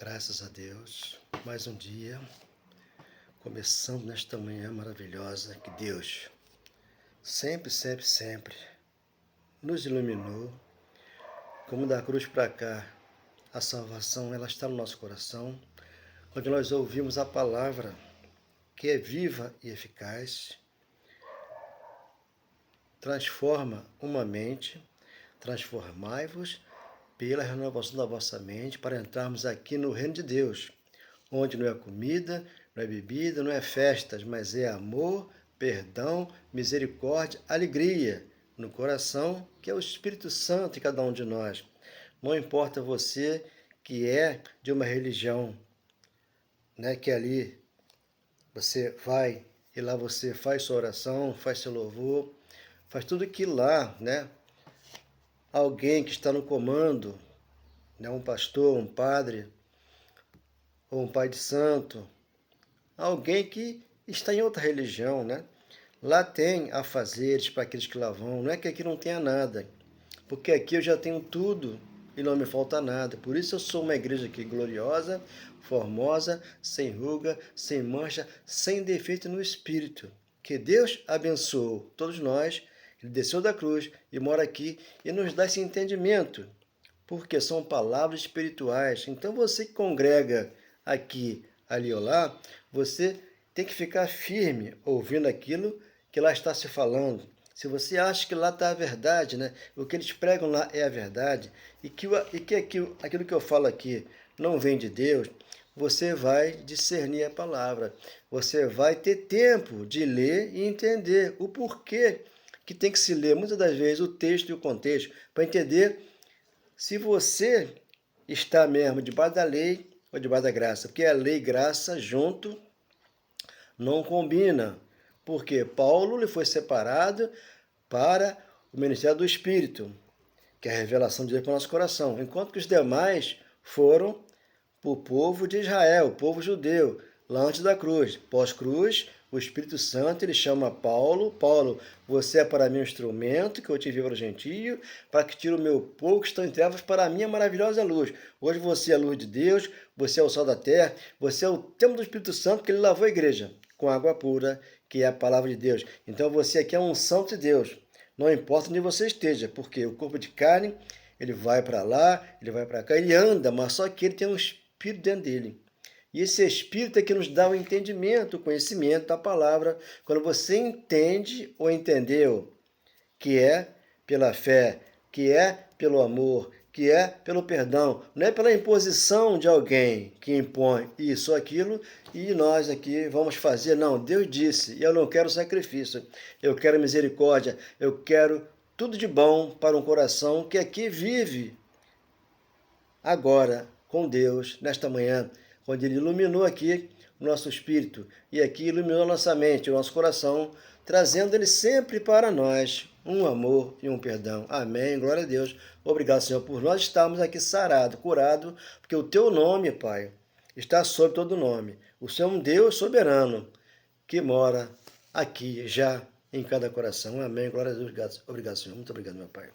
Graças a Deus, mais um dia, começando nesta manhã maravilhosa que Deus sempre nos iluminou. Como da cruz para cá, a salvação ela está no nosso coração, onde nós ouvimos a palavra que é viva e eficaz, transforma uma mente, transformai-vos pela renovação da vossa mente para entrarmos aqui no reino de Deus, onde não é comida, não é bebida, não é festas, mas é amor, perdão, misericórdia, alegria no coração, que é o Espírito Santo em cada um de nós. Não importa você que é de uma religião, né, que ali você vai e lá você faz sua oração, faz seu louvor, faz tudo que lá, né, alguém que está no comando, né, um pastor, um padre, ou um pai de santo, alguém que está em outra religião, né? Lá tem afazeres para aqueles que lá vão. Não é que aqui não tenha nada, porque aqui eu já tenho tudo e não me falta nada. Por isso eu sou uma igreja aqui gloriosa, formosa, sem ruga, sem mancha, sem defeito no espírito. Que Deus abençoe todos nós. Ele desceu da cruz e mora aqui e nos dá esse entendimento, porque são palavras espirituais. Então você que congrega aqui, ali ou lá, você tem que ficar firme ouvindo aquilo que lá está se falando. Se você acha que lá está a verdade, né? O que eles pregam lá é a verdade, e que aquilo que eu falo aqui não vem de Deus, você vai discernir a palavra. Você vai ter tempo de ler e entender o porquê que tem que se ler, muitas das vezes, o texto e o contexto, para entender se você está mesmo debaixo da lei ou debaixo da graça. Porque a lei e graça junto não combina. Porque Paulo lhe foi separado para o ministério do Espírito, que é a revelação de Deus para o nosso coração, enquanto que os demais foram para o povo de Israel, o povo judeu, lá antes da cruz. Pós-cruz, o Espírito Santo ele chama Paulo, você é para mim um instrumento que eu te envio para o gentio, para que tire o meu povo que estão em trevas para a minha maravilhosa luz. Hoje você é a luz de Deus, você é o sol da terra, você é o templo do Espírito Santo que ele lavou a igreja com água pura, que é a palavra de Deus. Então você aqui é um santo de Deus. Não importa onde você esteja, porque o corpo de carne, ele vai para lá, ele vai para cá, ele anda, mas só que ele tem um espírito dentro dele. E esse espírito é que nos dá o entendimento, o conhecimento da palavra. Quando você entende ou entendeu que é pela fé, que é pelo amor, que é pelo perdão, não é pela imposição de alguém que impõe isso ou aquilo e nós aqui vamos fazer. Não, Deus disse, eu não quero sacrifício, eu quero misericórdia, eu quero tudo de bom para um coração que aqui vive agora com Deus, nesta manhã, onde Ele iluminou aqui o nosso espírito e aqui iluminou a nossa mente, o nosso coração, trazendo Ele sempre para nós um amor e um perdão. Amém, glória a Deus. Obrigado, Senhor, por nós estarmos aqui sarados, curados, porque o Teu nome, Pai, está sobre todo nome. O Senhor é um Deus soberano que mora aqui já em cada coração. Amém, glória a Deus. Obrigado, Senhor. Muito obrigado, meu Pai.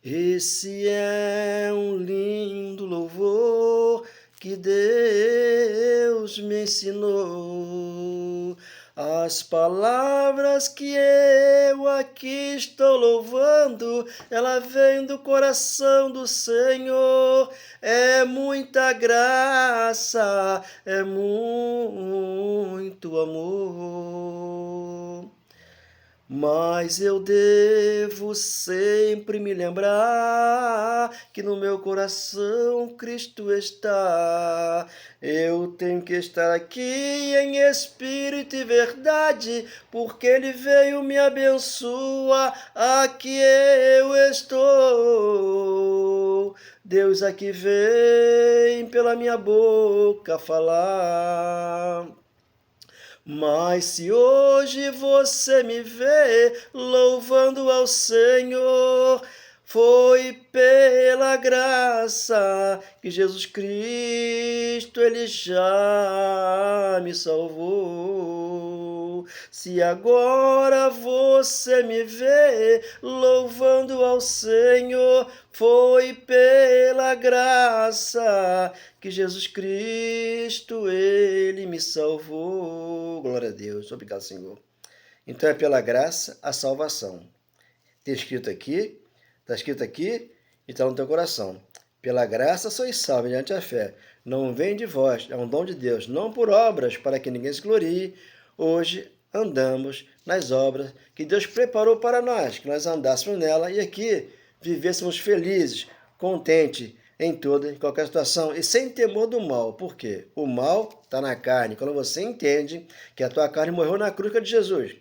Esse é um lindo louvor que Deus me ensinou. As palavras que eu aqui estou louvando, ela vem do coração do Senhor. É muita graça, é muito amor. Mas eu devo sempre me lembrar que no meu coração Cristo está. Eu tenho que estar aqui em espírito e verdade, porque Ele veio me abençoar. Aqui eu estou. Deus aqui vem pela minha boca falar. Mas se hoje você me vê louvando ao Senhor, Foi pela graça que Jesus Cristo, Ele já me salvou. Se agora você me vê louvando ao Senhor, foi pela graça que Jesus Cristo, Ele me salvou. Glória a Deus. Obrigado, Senhor. Então é pela graça a salvação. Está escrito aqui e está no teu coração. Pela graça sois salvos mediante a fé. Não vem de vós, é um dom de Deus, não por obras, para que ninguém se glorie. Hoje andamos nas obras que Deus preparou para nós, que nós andássemos nela e aqui vivêssemos felizes, contentes em toda e qualquer situação e sem temor do mal. Por quê? O mal está na carne. Quando você entende que a tua carne morreu na cruz de Jesus,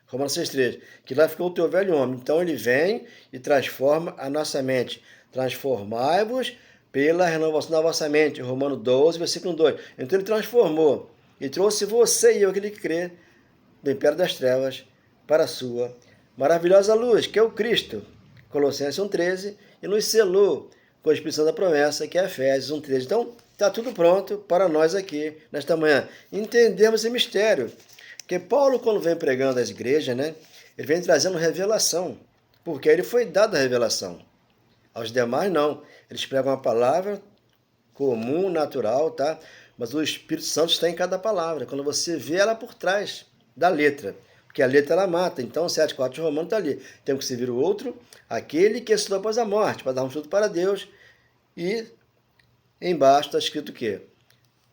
Romanos 6,3, que lá ficou o teu velho homem. Então ele vem e transforma a nossa mente. Transformai-vos pela renovação da vossa mente. Romanos 12, versículo 2. Então ele transformou e trouxe você e eu, aquele que crê, do império das trevas para a sua maravilhosa luz, que é o Cristo. Colossenses 1,13, e nos selou com a expressão da promessa, que é Efésios 1,13. Então está tudo pronto para nós aqui, nesta manhã. Entendemos esse mistério. Porque Paulo, quando vem pregando às igrejas, né, ele vem trazendo revelação, porque ele foi dado a revelação. Aos demais, não. Eles pregam uma palavra comum, natural, tá? Mas o Espírito Santo está em cada palavra. Quando você vê ela por trás da letra, porque a letra ela mata. Então, 7,4 de Romanos está ali. Temos que servir o outro, aquele que ressuscitou após a morte, para dar um fruto para Deus. E embaixo está escrito o quê?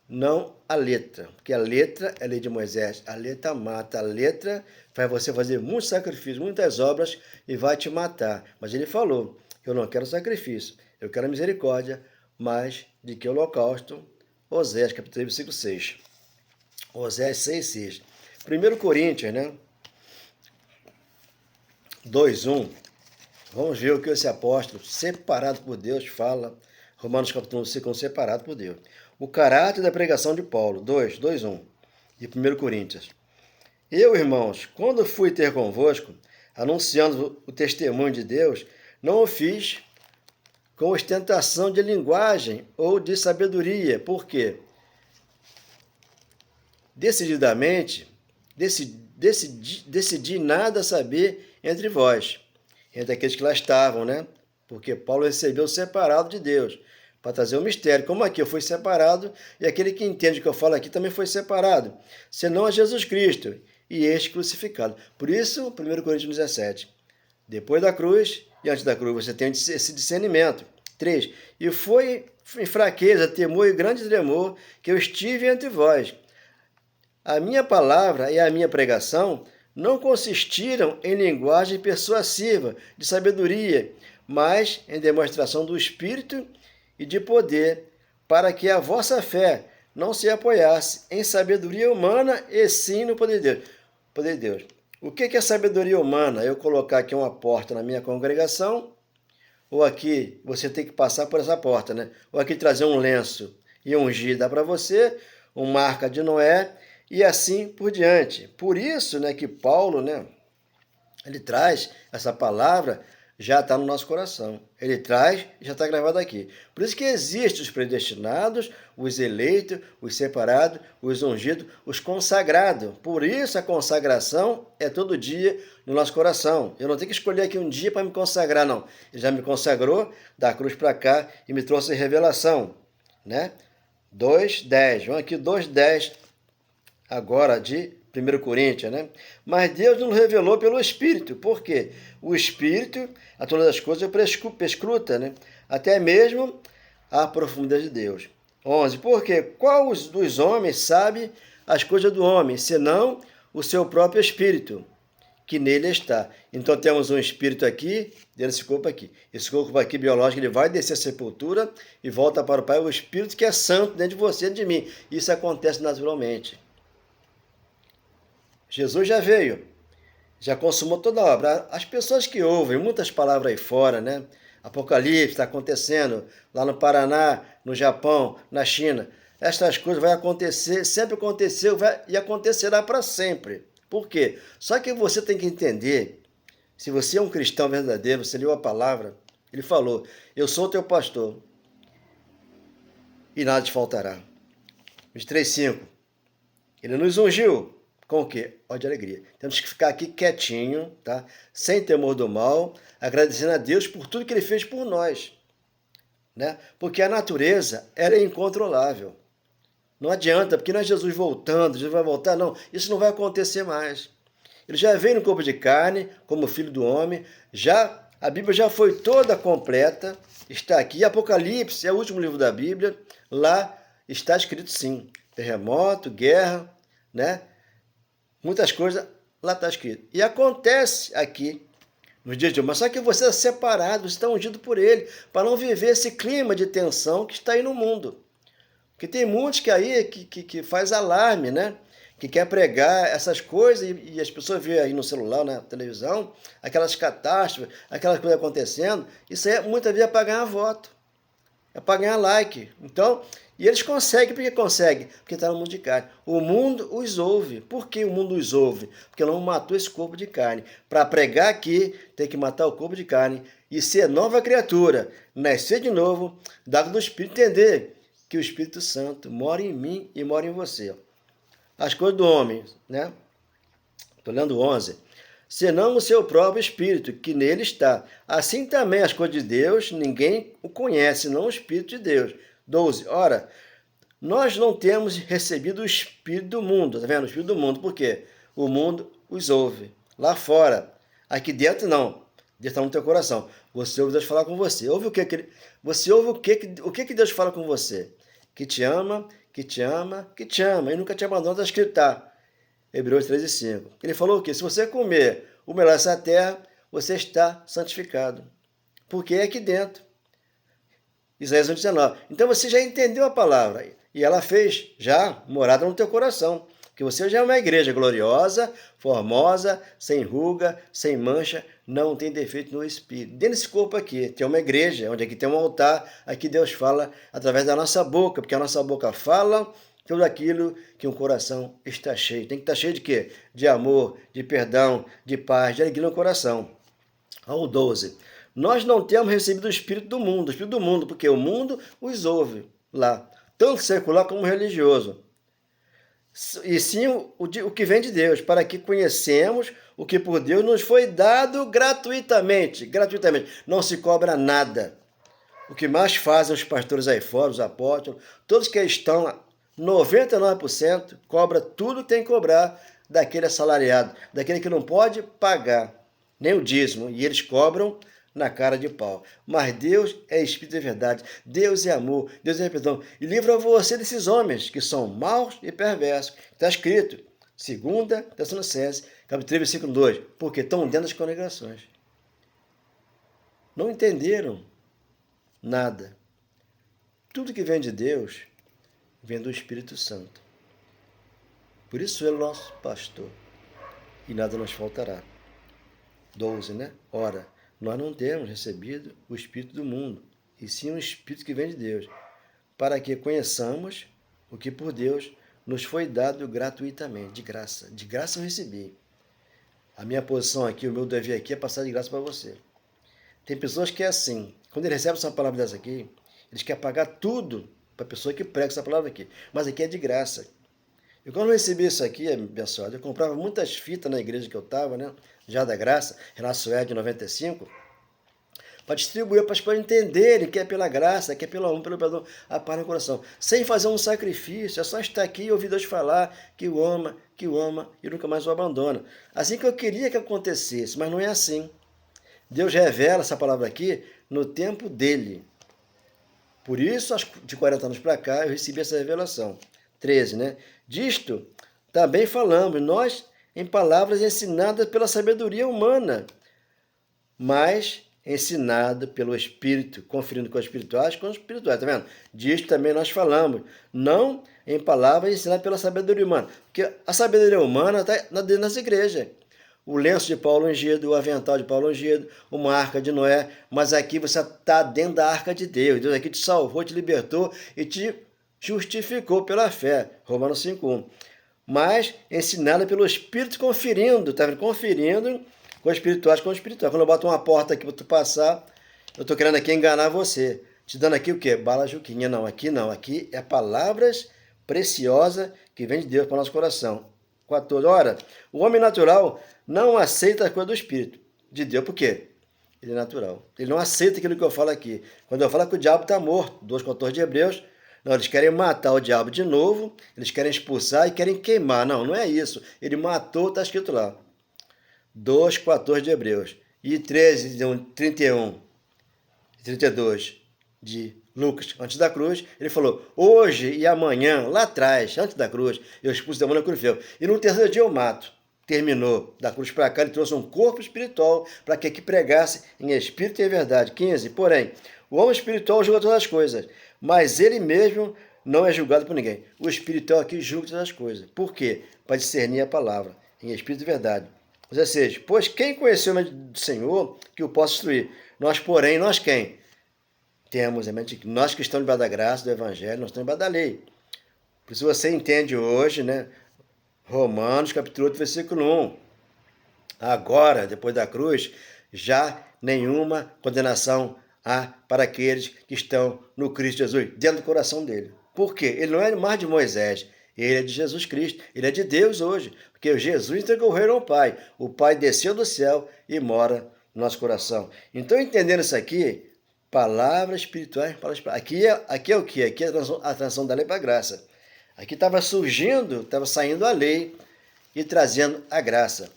Não a letra, porque a letra é a lei de Moisés, a letra mata, a letra faz você fazer muitos sacrifícios, muitas obras e vai te matar. Mas ele falou, eu não quero sacrifício, eu quero misericórdia, mais de que holocausto. Oséias, capítulo 3, versículo 6. Oséias 6, 6. 1 Coríntios, né? 2:1. Vamos ver o que esse apóstolo, separado por Deus, fala. Romanos capítulo 1, versículo 1, separado por Deus. O caráter da pregação de Paulo, 2:1, de 1 Coríntios. Eu, irmãos, quando fui ter convosco, anunciando o testemunho de Deus, não o fiz com ostentação de linguagem ou de sabedoria. Por quê? Decididamente, decidi nada saber entre vós, entre aqueles que lá estavam, né? Porque Paulo recebeu separado de Deus, para trazer o mistério. Como aqui eu fui separado, e aquele que entende o que eu falo aqui também foi separado, senão a Jesus Cristo, e este crucificado. Por isso, 1 Coríntios 17, depois da cruz e antes da cruz, você tem esse discernimento. 3, e foi em fraqueza, temor e grande tremor que eu estive entre vós. A minha palavra e a minha pregação não consistiram em linguagem persuasiva, de sabedoria, mas em demonstração do Espírito e de poder, para que a vossa fé não se apoiasse em sabedoria humana, e sim no poder de Deus. Poder de Deus. O que é sabedoria humana? Eu colocar aqui uma porta na minha congregação, ou aqui você tem que passar por essa porta, né? Ou aqui trazer um lenço e ungir dá para você, uma arca de Noé, e assim por diante. Por isso, né, que Paulo, né, ele traz essa palavra, já está no nosso coração. Ele traz e já está gravado aqui. Por isso que existem os predestinados, os eleitos, os separados, os ungidos, os consagrados. Por isso a consagração é todo dia no nosso coração. Eu não tenho que escolher aqui um dia para me consagrar, não. Ele já me consagrou da cruz para cá e me trouxe revelação, né? 2:10. Vamos aqui, 2:10 agora de 1 Coríntios, né? Mas Deus nos revelou pelo Espírito. Por quê? O Espírito, a todas as coisas, perscruta, né? Até mesmo a profundidade de Deus. 11. Porque qual dos homens sabe as coisas do homem, senão o seu próprio Espírito, que nele está? Então temos um Espírito aqui, dentro desse corpo aqui. Esse corpo aqui biológico, ele vai descer a sepultura e volta para o Pai. O Espírito que é santo dentro de você, dentro de mim. Isso acontece naturalmente. Jesus já veio, já consumou toda a obra. As pessoas que ouvem muitas palavras aí fora, né? Apocalipse está acontecendo lá no Paraná, no Japão, na China. Estas coisas vão acontecer, sempre aconteceu e acontecerá para sempre. Por quê? Só que você tem que entender, se você é um cristão verdadeiro, você leu a palavra, Ele falou, eu sou teu pastor e nada te faltará. 23:5. Ele nos ungiu com o quê? Ó de alegria. Temos que ficar aqui quietinho, tá? Sem temor do mal, agradecendo a Deus por tudo que ele fez por nós, né? Porque a natureza era incontrolável. Não adianta, porque não é Jesus voltando, Jesus vai voltar, não. Isso não vai acontecer mais. Ele já veio no corpo de carne, como filho do homem, a Bíblia já foi toda completa, está aqui. Apocalipse é o último livro da Bíblia, lá está escrito sim, terremoto, guerra, né? Muitas coisas lá está escrito. E acontece aqui, nos dias de hoje, mas só que você é separado, você está ungido por ele, para não viver esse clima de tensão que está aí no mundo. Porque tem muitos que aí que faz alarme, né? Que quer pregar essas coisas e as pessoas veem aí no celular, na televisão, aquelas catástrofes, aquelas coisas acontecendo. Isso aí muitas vezes é para ganhar voto, é para ganhar like. Então, e eles conseguem, por que conseguem? Porque está no mundo de carne. O mundo os ouve. Por que o mundo os ouve? Porque não matou esse corpo de carne. Para pregar aqui, tem que matar o corpo de carne e ser nova criatura, nascer de novo, dado do Espírito, entender que o Espírito Santo mora em mim e mora em você. As coisas do homem, né? Estou lendo 11. Senão o seu próprio Espírito, que nele está. Assim também as coisas de Deus, ninguém o conhece, senão o Espírito de Deus. 12. Ora, nós não temos recebido o Espírito do mundo. Está vendo? O Espírito do mundo. Por quê? O mundo os ouve. Lá fora. Aqui dentro, não. Deus está no teu coração. Você ouve Deus falar com você. Ouve o que você ouve o que Deus fala com você? Que te ama, que te ama, que te ama. E nunca te abandona, está escrito, tá? Hebreus 13:5. Ele falou o quê? Se você comer o melhor dessa terra, você está santificado. Porque é aqui dentro. Isaías 1:19. Então você já entendeu a palavra. E ela fez já morada no teu coração. Que você já é uma igreja gloriosa, formosa, sem ruga, sem mancha, não tem defeito no espírito. Dentro desse corpo aqui, tem uma igreja, onde aqui tem um altar, aqui Deus fala através da nossa boca, porque a nossa boca fala tudo aquilo que um coração está cheio. Tem que estar cheio de quê? De amor, de perdão, de paz, de alegria no coração. Ao 12. Nós não temos recebido o Espírito do mundo, porque o mundo os ouve lá, tanto secular como religioso. E sim o que vem de Deus, para que conhecemos o que por Deus nos foi dado gratuitamente. Gratuitamente. Não se cobra nada. O que mais fazem os pastores aí fora, os apóstolos, todos que estão, 99% cobra tudo que tem que cobrar daquele assalariado, daquele que não pode pagar nem o dízimo, e eles cobram na cara de pau. Mas Deus é Espírito de verdade, Deus é amor, Deus é perdão, e livra você desses homens que são maus e perversos. Está escrito, 2 Tessalonicenses, capítulo 3, versículo 2, porque estão dentro das congregações. Não entenderam nada. Tudo que vem de Deus vem do Espírito Santo. Por isso ele é o nosso pastor, e nada nos faltará. 12, né? Ora, nós não temos recebido o Espírito do mundo, e sim o Espírito que vem de Deus, para que conheçamos o que por Deus nos foi dado gratuitamente, de graça. De graça eu recebi. A minha posição aqui, o meu dever aqui é passar de graça para você. Tem pessoas que é assim, quando eles recebem essa palavra dessa aqui, eles querem pagar tudo para a pessoa que prega essa palavra aqui, mas aqui é de graça. Eu quando eu recebi isso aqui, abençoado, eu comprava muitas fitas na igreja que eu estava, né? Já da graça, Renato Sué de 95, para distribuir, para as pessoas entenderem que é pela graça, que é pelo amor, pelo perdão, a paz no coração. Sem fazer um sacrifício, é só estar aqui e ouvir Deus falar que o ama e nunca mais o abandona. Assim que eu queria que acontecesse, mas não é assim. Deus revela essa palavra aqui no tempo dele. Por isso, de 40 anos para cá, eu recebi essa revelação. 13, né? Disto também falamos, nós em palavras ensinadas pela sabedoria humana, mas ensinado pelo Espírito, conferindo com os espirituais, tá vendo? Disto também nós falamos, não em palavras ensinadas pela sabedoria humana, porque a sabedoria humana está dentro das igrejas. O lenço de Paulo ungido, o avental de Paulo ungido, uma arca de Noé, mas aqui você está dentro da arca de Deus. Deus aqui te salvou, te libertou e te justificou pela fé. Romanos 5:1. Mas ensinada pelo Espírito, conferindo, tá vendo? Conferindo com espirituais com espirituais. Quando eu boto uma porta aqui para tu passar, eu estou querendo aqui enganar você. Te dando aqui o quê? Bala Juquinha. Não, aqui não. Aqui é palavras preciosas que vem de Deus para o nosso coração. 14. Ora, o homem natural não aceita a coisa do Espírito de Deus. Por quê? Ele é natural. Ele não aceita aquilo que eu falo aqui. Quando eu falo que o diabo está morto, 2,14 de Hebreus, não, eles querem matar o diabo de novo, eles querem expulsar e querem queimar. Não, não é isso. Ele matou, está escrito lá. 2,14 de Hebreus. E 13, 31 e 32 de Lucas, antes da cruz, ele falou, hoje e amanhã, lá atrás, antes da cruz, eu expulso o demônio na cruz de ferro. E no terceiro dia eu mato. Terminou. Da cruz para cá, ele trouxe um corpo espiritual para que aqui pregasse em espírito e em verdade. 15. Porém, o homem espiritual julga todas as coisas, mas ele mesmo não é julgado por ninguém. O espiritual aqui julga todas as coisas. Por quê? Para discernir a palavra, em espírito e verdade. 16. Pois quem conheceu o nome do Senhor que o possa instruir? Nós, porém, nós quem? Temos em mente que nós que estamos debaixo da graça do Evangelho, nós estamos debaixo da lei. Por isso você entende hoje, né? Romanos capítulo 8, versículo 1. Agora, depois da cruz, já nenhuma condenação há para aqueles que estão no Cristo Jesus, dentro do coração dele. Por quê? Ele não é mais de Moisés, ele é de Jesus Cristo, ele é de Deus hoje, porque Jesus entregou o reino ao Pai. O Pai desceu do céu e mora no nosso coração. Então, entendendo isso aqui, palavras espirituais, aqui é o que? Aqui é a transição da lei para a graça. Aqui estava surgindo, estava saindo a lei e trazendo a graça.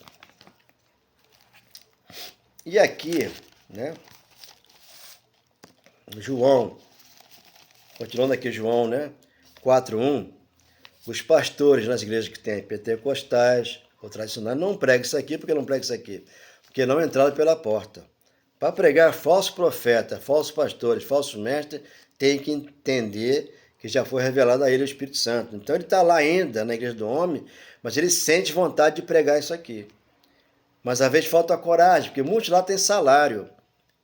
E aqui, né, João, continuando aqui João, né, 4:1, os pastores nas igrejas que tem pentecostais ou tradicionais não pregam isso aqui. Por que não pregam isso aqui? Porque não entraram pela porta. Para pregar falso profeta, falsos pastores, falsos mestres, tem que entender que já foi revelado a ele o Espírito Santo. Então ele está lá ainda na igreja do homem, mas ele sente vontade de pregar isso aqui. Mas às vezes falta a coragem, porque muitos lá têm salário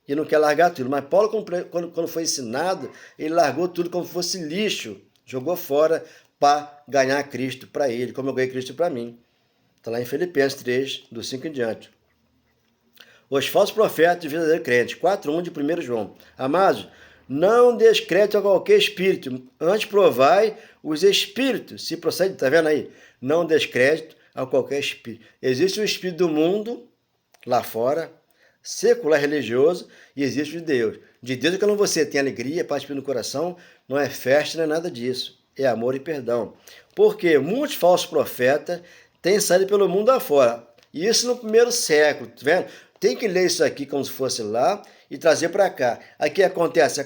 e não quer largar tudo. Mas Paulo, quando foi ensinado, ele largou tudo como se fosse lixo, jogou fora para ganhar Cristo para ele, como eu ganhei Cristo para mim. Está lá em Filipenses 3, do 5 em diante. Os falsos profetas e verdadeiros crentes, 4:1 de 1 João. Amados, não descrete a qualquer espírito, antes provai os espíritos, se procede, está vendo aí? Não descrédito a qualquer espírito. Existe o espírito do mundo, lá fora, secular religioso, e existe o de Deus. De Deus é quando você tem alegria, paz no coração, não é festa, não é nada disso. É amor e perdão. Porque muitos falsos profetas têm saído pelo mundo afora. E isso no primeiro século, tá vendo? Tem que ler isso aqui como se fosse lá e trazer para cá. Aqui acontece.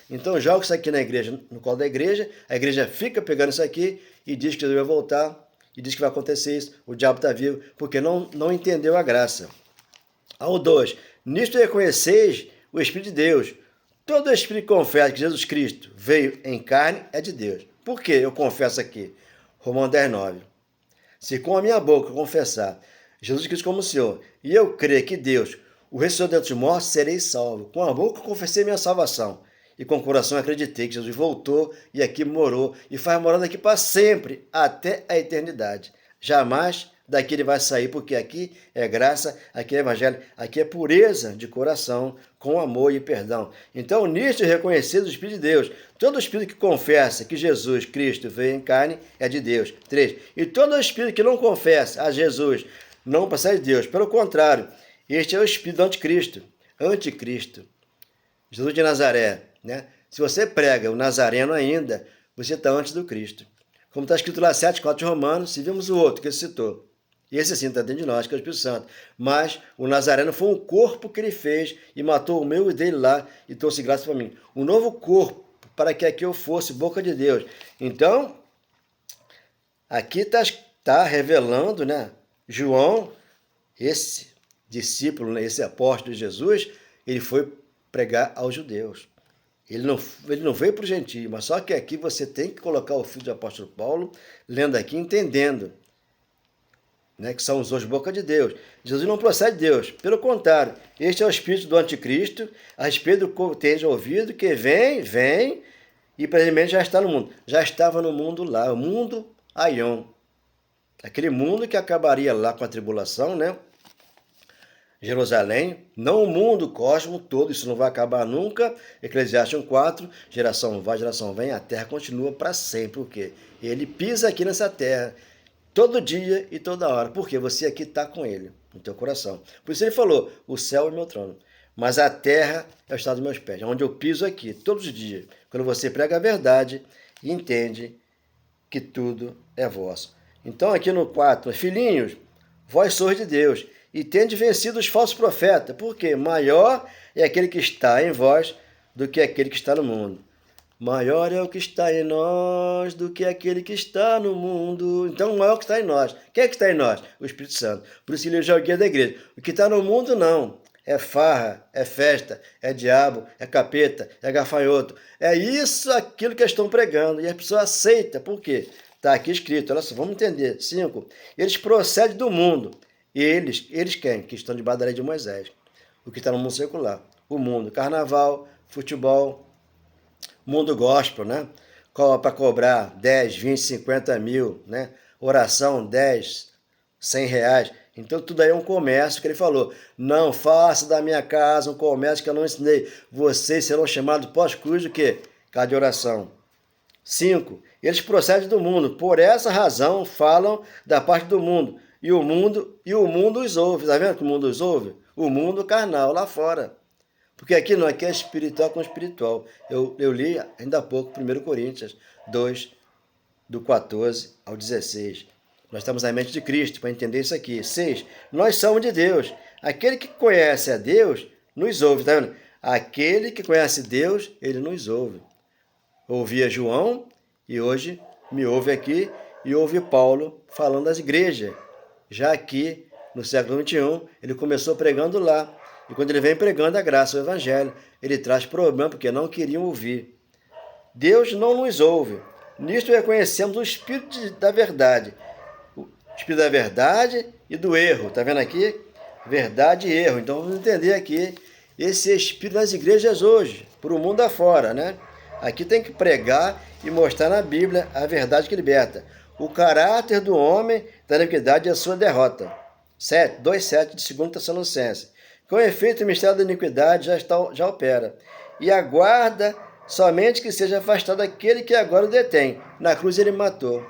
Então joga isso aqui na igreja, no colo da igreja, a igreja fica pegando isso aqui e diz que Jesus vai voltar, e diz que vai acontecer isso, o diabo está vivo, porque não entendeu a graça. Ao 2, nisto reconheceis o Espírito de Deus. Todo Espírito que confessa que Jesus Cristo veio em carne é de Deus. Por que eu confesso aqui? Romanos 10:9. Se com a minha boca eu confessar Jesus Cristo como Senhor, e eu crer que Deus o ressuscitou dentre os mortos, serei salvo. Com a boca eu confessei minha salvação, e com o coração acreditei que Jesus voltou e aqui morou, e faz morada aqui para sempre, até a eternidade. Jamais daqui ele vai sair, porque aqui é graça, aqui é evangelho, aqui é pureza de coração, com amor e perdão. Então, nisto reconhecido o Espírito de Deus. Todo espírito que confessa que Jesus Cristo veio em carne é de Deus. 3. E todo espírito que não confessa a Jesus não procede de Deus. Pelo contrário, este é o espírito do anticristo. Anticristo. Jesus de Nazaré, né? Se você prega o Nazareno ainda, você está antes do Cristo. Como está escrito lá 7:4 de Romanos, se vimos o outro que ele citou. Esse sim está dentro de nós, que é o Espírito Santo. Mas o Nazareno foi um corpo que ele fez e matou o meu e dele lá e trouxe graça para mim. Um novo corpo para que aqui eu fosse boca de Deus. Então, aqui está revelando, né? João, esse discípulo, né, esse apóstolo de Jesus, ele foi pregar aos judeus. Ele não veio para o gentio, mas só que aqui você tem que colocar o filho do apóstolo Paulo, lendo aqui, entendendo, né, que são os dois bocas de Deus. Jesus não procede de Deus, pelo contrário, este é o espírito do anticristo, a respeito do que tenha ouvido, que vem, e precisamente já está no mundo. Já estava no mundo lá, o mundo Aion. Aquele mundo que acabaria lá com a tribulação, né? Jerusalém, não o mundo, o cosmos todo, isso não vai acabar nunca. Eclesiastes 1:4, geração vai, geração vem, a terra continua para sempre. Por quê? Ele pisa aqui nessa terra, todo dia e toda hora. Porque você aqui está com ele, no teu coração. Por isso ele falou, o céu é meu trono, mas a terra é o estado dos meus pés, onde eu piso aqui, todos os dias. Quando você prega a verdade e entende que tudo é vosso. Então aqui no 4, filhinhos, vós sois de Deus, e tende vencido os falsos profetas, porque maior é aquele que está em vós do que aquele que está no mundo. Maior é o que está em nós do que aquele que está no mundo. Então, maior é o que está em nós. Quem é que está em nós? O Espírito Santo. Por isso ele já é o guia da igreja. O que está no mundo, não. É farra, é festa, é diabo, é capeta, é gafanhoto. É isso, aquilo que eles estão pregando. E a pessoa aceita. Por quê? Está aqui escrito. Olha só, vamos entender. 5. Eles procedem do mundo. Eles quem? Que estão debaixo da lei de Moisés. O que está no mundo secular. O mundo. Carnaval, futebol, mundo gospel, né? Para cobrar 10, 20, 50 mil, né? Oração, 10, 100 reais. Então, tudo aí é um comércio que ele falou. Não faça da minha casa um comércio que eu não ensinei. Vocês serão chamados pós-cruz do quê? Casa de oração. 5. Eles procedem do mundo. Por essa razão, falam da parte do mundo. E o mundo os ouve. Está vendo que o mundo os ouve? O mundo carnal lá fora. Porque aqui não, aqui é espiritual com espiritual. Eu li ainda há pouco 1 Coríntios 2, do 14 ao 16. Nós estamos na mente de Cristo para entender isso aqui. 6. Nós somos de Deus. Aquele que conhece a Deus nos ouve. Está vendo? Aquele que conhece Deus, ele nos ouve. Ouvia João e hoje me ouve aqui e ouve Paulo falando das igrejas. Já aqui, no século XXI, ele começou pregando lá. E quando ele vem pregando a graça, o evangelho, ele traz problema porque não queriam ouvir. Deus não nos ouve. Nisto reconhecemos o Espírito da verdade. O Espírito da verdade e do erro. Está vendo aqui? Verdade e erro. Então vamos entender aqui esse Espírito nas igrejas hoje, para o mundo afora, né? Aqui tem que pregar e mostrar na Bíblia a verdade que liberta. O caráter do homem da iniquidade e a sua derrota. 2,7 de 2 Tessalonicenses. Com efeito, o mistério da iniquidade já opera. E aguarda somente que seja afastado aquele que agora o detém. Na cruz ele matou.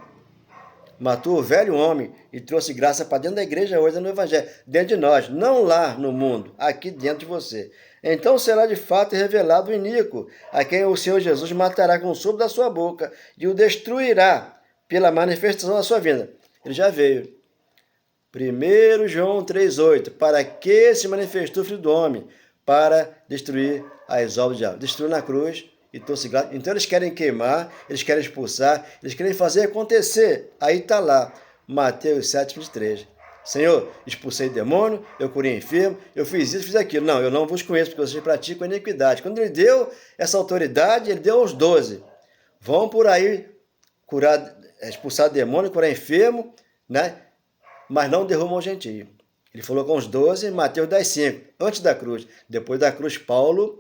Matou o velho homem e trouxe graça para dentro da igreja hoje, no evangelho. Dentro de nós, não lá no mundo, aqui dentro de você. Então será de fato revelado o iníquo, a quem o Senhor Jesus matará com o sopro da sua boca e o destruirá pela manifestação da sua vinda. Ele já veio. 1 João 3,8. Para que se manifestou o Filho do Homem? Para destruir as obras do diabo. Destruiu na cruz e trouxe graça. Então eles querem queimar, eles querem expulsar, eles querem fazer acontecer. Aí está lá, Mateus 7,23. Senhor, expulsei demônio, eu curei enfermo, eu fiz isso, fiz aquilo. Não, eu não vos conheço, porque vocês praticam iniquidade. Quando ele deu essa autoridade, ele deu aos 12. Vão por aí curar, expulsar demônio, curar enfermo, né? Mas não derrubam o gentio. Ele falou com os 12, Mateus 10,5, antes da cruz. Depois da cruz, Paulo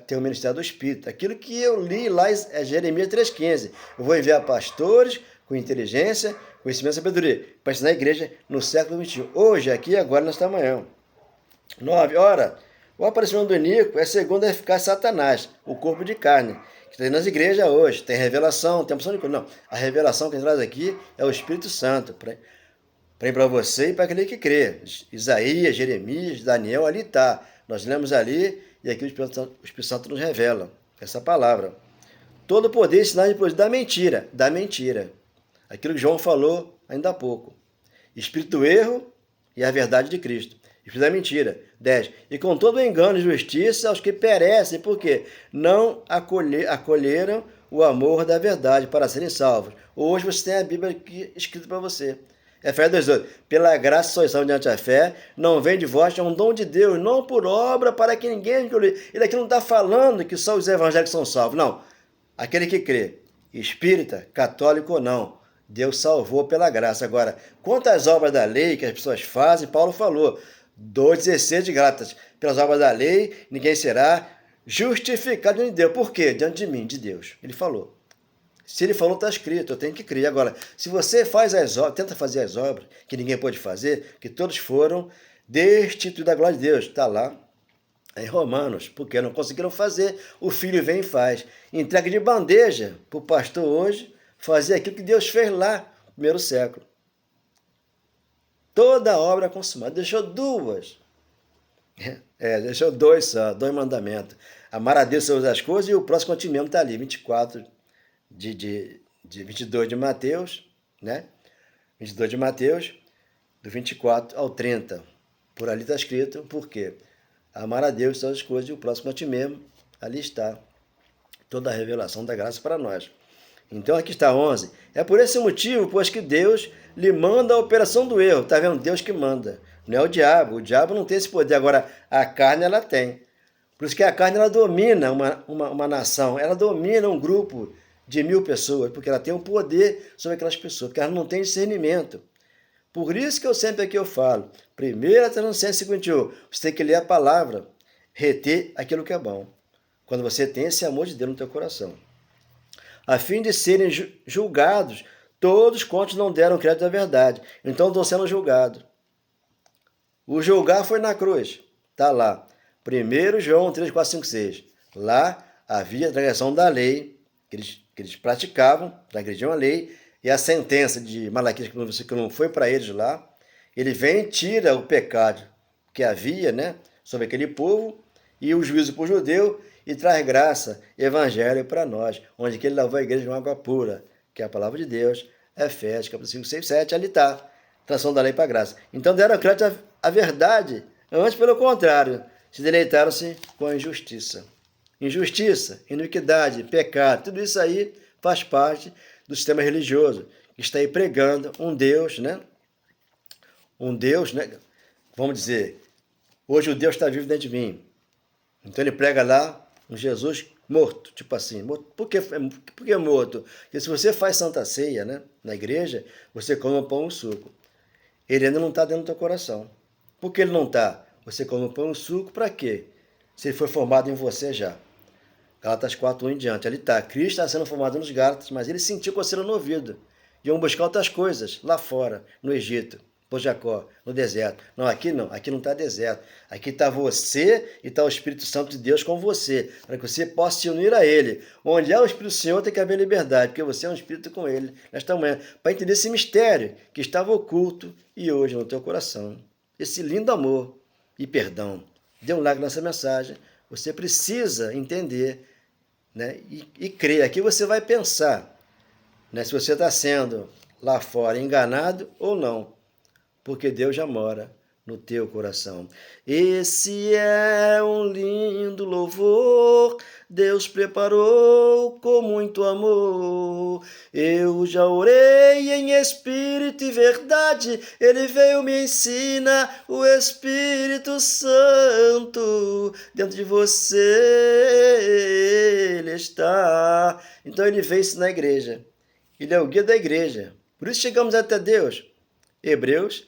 tem o ministério do Espírito. Aquilo que eu li lá é Jeremias 3,15. Eu vou enviar pastores com inteligência, conhecimento e sabedoria, para ensinar a igreja no século XXI. Hoje, aqui, agora, nesta manhã. 9. Ora, o aparecimento do iníquo é segundo a eficácia de Satanás, o corpo de carne, que tem nas igrejas hoje. Tem revelação, tem opção de coisa. Não, a revelação que traz aqui é o Espírito Santo, para você e para aquele que crê. Isaías, Jeremias, Daniel, ali está. Nós lemos ali e aqui o Espírito Santo nos revela essa palavra. Todo poder e sinal de poder da mentira. Aquilo que João falou ainda há pouco. Espírito do erro e a verdade de Cristo. Espírito da mentira. 10. E com todo o engano e justiça aos que perecem, porque não acolheram o amor da verdade para serem salvos. Hoje você tem a Bíblia aqui escrita para você. Efésios 2,8. Pela graça sois salvos mediante a fé, não vem de vós, é um dom de Deus, não por obra, para que ninguém... Ele aqui não está falando que só os evangélicos são salvos, não. Aquele que crê, espírita, católico ou não, Deus salvou pela graça. Agora, quanto às obras da lei que as pessoas fazem, Paulo falou, 2,16 de Gálatas, pelas obras da lei, ninguém será justificado diante de Deus. Por quê? Diante de mim, de Deus. Ele falou. Se ele falou, está escrito, eu tenho que crer. Agora, se você faz as obras, tenta fazer as obras que ninguém pode fazer, que todos foram destituído da glória de Deus. Está lá em Romanos, porque não conseguiram fazer, o Filho vem e faz. Entrega de bandeja para o pastor hoje fazer aquilo que Deus fez lá no primeiro século. Toda a obra consumada. Deixou duas. Deixou dois só, dois mandamentos. Amar a Deus sobre as coisas e o próximo a ti mesmo está ali, 24 de 22 de Mateus, né? 22 de Mateus, do 24 ao 30. Por ali está escrito, por quê? Amar a Deus sobre as coisas e o próximo a ti mesmo. Ali está toda a revelação da graça para nós. Então aqui está 11. É por esse motivo, pois que Deus lhe manda a operação do erro. Está vendo? Deus que manda. Não é o diabo. O diabo não tem esse poder. Agora, a carne ela tem. Por isso que a carne ela domina uma nação. Ela domina um grupo de 1000 pessoas. Porque ela tem um poder sobre aquelas pessoas. Porque ela não tem discernimento. Por isso que eu sempre aqui eu falo. 1 Tessalonicenses 5:1. Você tem que ler a palavra. Reter aquilo que é bom. Quando você tem esse amor de Deus no teu coração. A fim de serem julgados todos quantos não deram crédito à verdade. Então estão sendo julgados. O julgar foi na cruz. Está lá. 1 João 3, 4, 5, 6. Lá havia a transgressão da lei, que eles praticavam, transgrediam a lei, e a sentença de Malaquias, que não foi para eles lá, ele vem e tira o pecado que havia, né, sobre aquele povo, e o juízo para o judeu, e traz graça, evangelho para nós, onde que ele lavou a igreja com água pura, que é a palavra de Deus, Efésios, capítulo 5, 6, 7, ali está, transição da lei para a graça. Então deram crédito à verdade, antes pelo contrário, se deleitaram-se com a injustiça. Injustiça, iniquidade, pecado, tudo isso aí faz parte do sistema religioso, que está aí pregando um Deus, né? Um Deus, né? Vamos dizer, hoje o Deus está vivo dentro de mim. Então ele prega lá um Jesus morto, tipo assim. Morto. Por que morto? Porque se você faz Santa Ceia, né, na igreja, você come o pão e o suco. Ele ainda não está dentro do teu coração. Por que ele não está? Você come o pão e o suco para quê? Se ele foi formado em você já. Gálatas 4, 1 em diante. Ali está. Cristo está sendo formado nos Gálatas, mas ele sentiu coceira no ouvido. Iam buscar outras coisas lá fora, no Egito, por Jacó, no deserto. Não, aqui não está deserto. Aqui está você e está o Espírito Santo de Deus com você, para que você possa se unir a Ele. Onde há o Espírito do Senhor tem que haver liberdade, porque você é um Espírito com Ele nesta manhã, para entender esse mistério que estava oculto e hoje no teu coração. Esse lindo amor e perdão. Dê um like nessa mensagem. Você precisa entender, né, e crer. Aqui você vai pensar, né, se você está sendo lá fora enganado ou não, porque Deus já mora no teu coração. Esse é um lindo louvor, Deus preparou com muito amor. Eu já orei em espírito e verdade, Ele veio me ensinar, o Espírito Santo, dentro de você Ele está. Então Ele veio ensinar a igreja. Ele é o guia da igreja. Por isso chegamos até Deus. Hebreus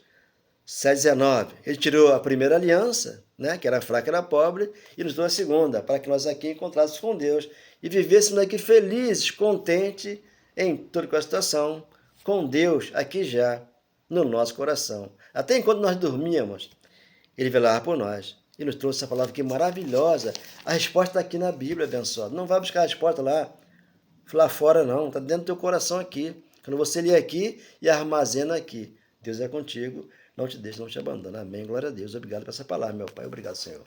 7,19. Ele tirou a primeira aliança, né, que era fraca, era pobre, e nos deu a segunda, para que nós aqui encontrássemos com Deus e vivêssemos aqui felizes, contentes em toda a situação, com Deus aqui já, no nosso coração. Até enquanto nós dormíamos, Ele velava por nós e nos trouxe essa palavra aqui maravilhosa. A resposta está aqui na Bíblia, abençoado. Não vai buscar a resposta lá fora, não. Está dentro do teu coração aqui. Quando você lê aqui e armazena aqui. Deus é contigo. Não te deixe, não te abandona. Amém. Glória a Deus. Obrigado por essa palavra, meu Pai. Obrigado, Senhor.